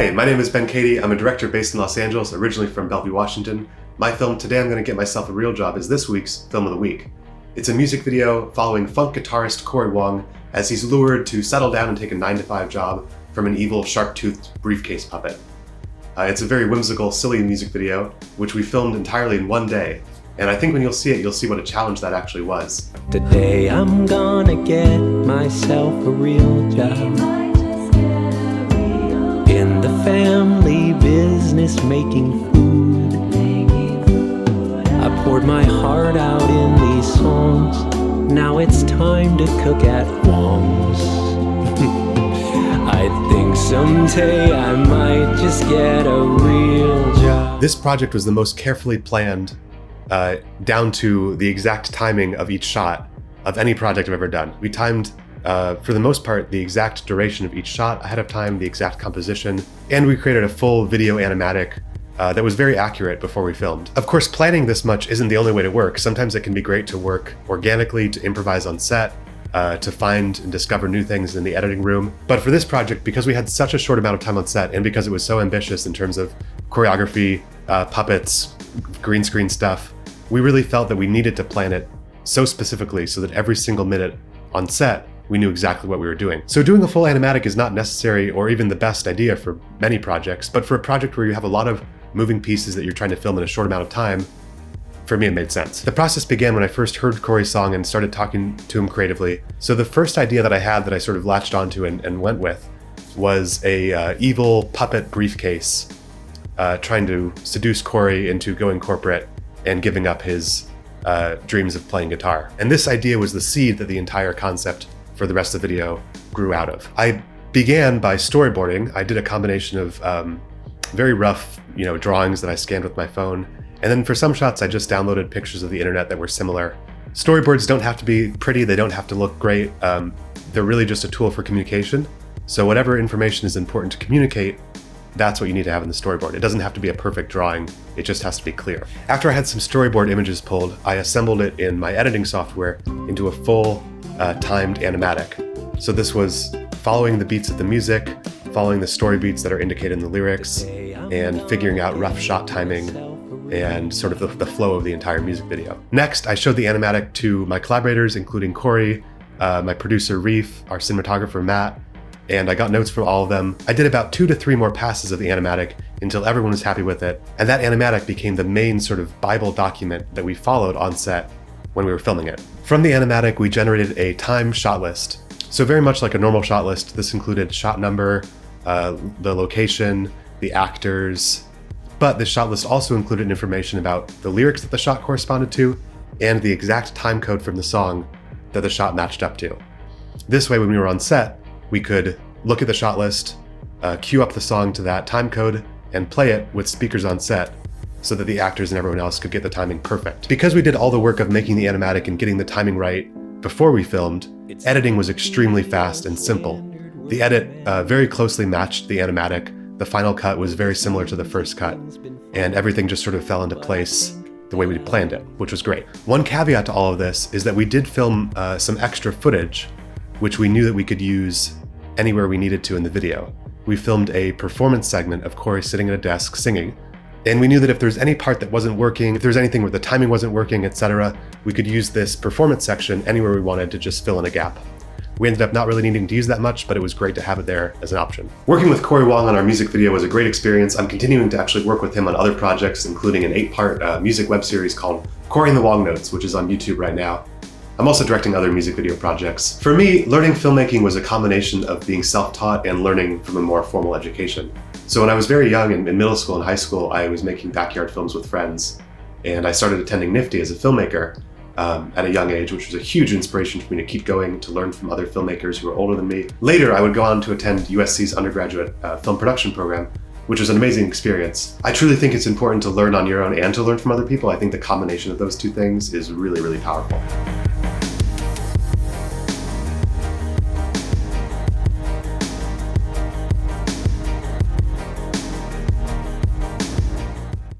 Hi, my name is Ben Kadie. I'm a director based in Los Angeles, originally from Bellevue, Washington. My film, Today I'm Gonna Get Myself a Real Job, is this week's Film of the Week. It's a music video following funk guitarist Cory Wong as he's lured to settle down and take a 9-to-5 job from an evil, sharp-toothed briefcase puppet. It's a very whimsical, silly music video, which we filmed entirely in one day. And I think when you'll see it, you'll see what a challenge that actually was. Today I'm gonna get myself a real job in the family business, making food. I poured my heart out in these songs. Now it's time to cook at Wong's. I think someday I might just get a real job. This project was the most carefully planned, down to the exact timing of each shot of any project I've ever done. We timed, for the most part, the exact duration of each shot ahead of time, the exact composition, and we created a full video animatic that was very accurate before we filmed. Of course, planning this much isn't the only way to work. Sometimes it can be great to work organically, to improvise on set, to find and discover new things in the editing room. But for this project, because we had such a short amount of time on set, and because it was so ambitious in terms of choreography, puppets, green screen stuff, we really felt that we needed to plan it so specifically so that every single minute on set, we knew exactly what we were doing. So doing a full animatic is not necessary or even the best idea for many projects, but for a project where you have a lot of moving pieces that you're trying to film in a short amount of time, for me it made sense. The process began when I first heard Cory's song and started talking to him creatively. So the first idea that I had that I sort of latched onto and went with was a evil puppet briefcase trying to seduce Cory into going corporate and giving up his dreams of playing guitar. And this idea was the seed that the entire concept for the rest of the video grew out of. I began by storyboarding. I did a combination of very rough, drawings that I scanned with my phone. And then for some shots, I just downloaded pictures of the internet that were similar. Storyboards don't have to be pretty. They don't have to look great. They're really just a tool for communication. So whatever information is important to communicate, that's what you need to have in the storyboard. It doesn't have to be a perfect drawing, it just has to be clear. After I had some storyboard images pulled, I assembled it in my editing software into a full timed animatic. So this was following the beats of the music, following the story beats that are indicated in the lyrics, and figuring out rough shot timing and sort of the flow of the entire music video. Next, I showed the animatic to my collaborators, including Cory, my producer Reef, our cinematographer Matt, and I got notes from all of them. I did about 2 to 3 more passes of the animatic until everyone was happy with it, and that animatic became the main sort of Bible document that we followed on set when we were filming it. From the animatic, we generated a time shot list. So very much like a normal shot list, this included shot number, the location, the actors, but the shot list also included information about the lyrics that the shot corresponded to and the exact time code from the song that the shot matched up to. This way, when we were on set, we could look at the shot list, cue up the song to that time code, and play it with speakers on set so that the actors and everyone else could get the timing perfect. Because we did all the work of making the animatic and getting the timing right before we filmed, editing was extremely fast and simple. The edit very closely matched the animatic. The final cut was very similar to the first cut, and everything just sort of fell into place the way we planned it, which was great. One caveat to all of this is that we did film some extra footage, which we knew that we could use anywhere we needed to in the video. We filmed a performance segment of Cory sitting at a desk singing, and we knew that if there's any part that wasn't working, if there's anything where the timing wasn't working, etc., we could use this performance section anywhere we wanted to just fill in a gap. We ended up not really needing to use that much, but it was great to have it there as an option. Working with Cory Wong on our music video was a great experience. I'm continuing to actually work with him on other projects, including an 8-part music web series called Cory and the Wong Notes, which is on YouTube right now. I'm also directing other music video projects. For me, learning filmmaking was a combination of being self-taught and learning from a more formal education. So when I was very young, in middle school and high school, I was making backyard films with friends, and I started attending NFFTY as a filmmaker at a young age, which was a huge inspiration for me to keep going, to learn from other filmmakers who were older than me. Later, I would go on to attend USC's undergraduate film production program, which was an amazing experience. I truly think it's important to learn on your own and to learn from other people. I think the combination of those two things is really, really powerful.